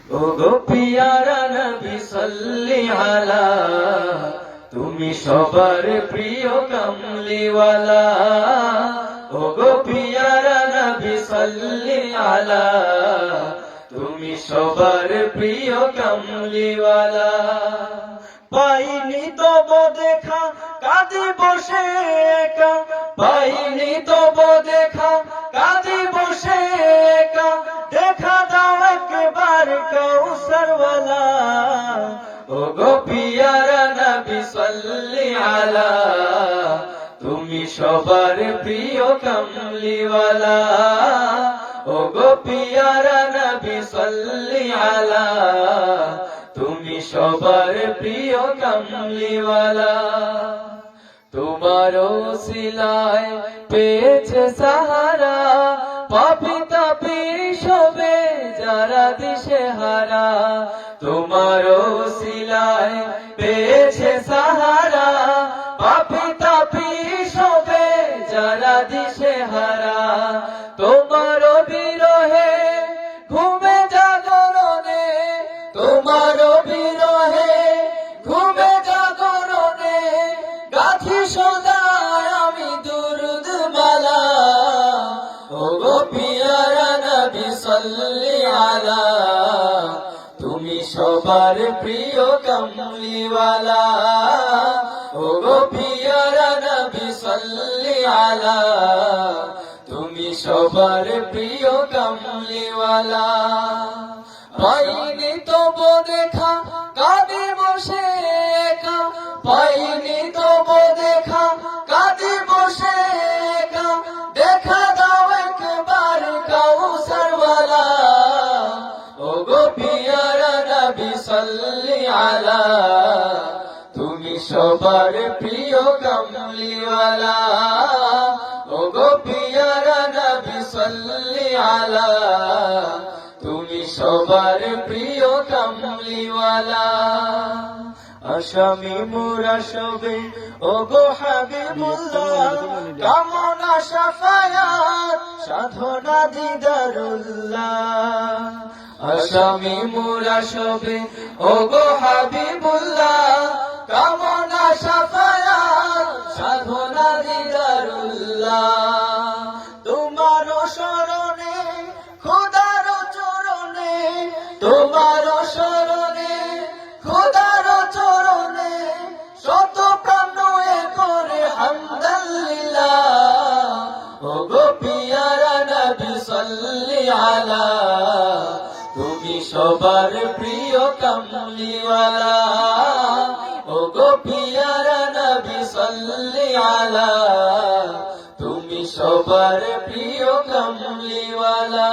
ও গো পিয়ারা নবী সাল্লি আলা, তুমি সবার প্রিয় কামলিওয়ালা। ও গো পিয়ারা নবী সাল্লি আলা, তুমি সবার প্রিয় কামলিওয়ালা। পাইনি তব দেখা কাঁদি বসে একা, পাইনি তব দেখা কাঁদি বসে একা, দেখা দাও একবার কাউসারওয়ালা। ও গো পিয়ারা নবী সাল্লি আলা, তুমি সবার প্রিয় কামলিওয়ালা। ও গো পিয়ারা নবী সাল্লি আলা, তুমি সবার প্রিয় কামলিওয়ালা। তোমার ওসিলায় পেয়েছে সাহারা, পাপী তাপী সবে যারা দিশেহারা। তোমার ওসিলায় পেয়েছে সাহারা, পাপী তাপী সবে যারা দিশেহারা। তোমার বিরহে ঘুমে জাগরণে, তোমার বিরহে ঘুমে জাগরণে, গাথি সদায় আমি দুরুদ মালা। ও গো পিয়ারা নবী সাল্লি আলা, তুমি সবার প্রিয় কামলিওয়ালা। ও গো পিয়ারা নবী সাল্লি আলা, তুমি সবার প্রিয় কামলিওয়ালা। পাইনি তব দেখা কাঁদি বসে একা, পাইনি তব দেখা কাঁদি বসে একা, দেখা দাও একবার কাউসারওয়ালা। ও গো পিয়ারা নবী সাল্লি আলা, তুমি সবার প্রিয় কামলিওয়ালা। ও গো পিয়ারা নবী সাল্লি আলা, তুমি সবার প্রিয় কামলিওয়ালা। আসামি মোরা সবে ও গো হাবিবুল্লাহ, কামনা শাফায়াত সাধনা দিদারুল্লাহ। আসামি মোরা সবে ও গো হাবিবুল্লাহ, কামনা শাফায়াত সাধনা দিদারুল্লাহ। তোমার শরণে খোদার চরণে, তোমার শরণে খোদার চরণে, শত প্রাণ করে হামদুলিল্লাহ। ও গো পিয়ারা নবী সাল্লি আলা, তুমি সবার প্রিয় কামলিওয়ালা। ও গো পিয়ারা নবী সাল্লি আলা, তুমি সবার প্রিয় কামলিওয়ালা।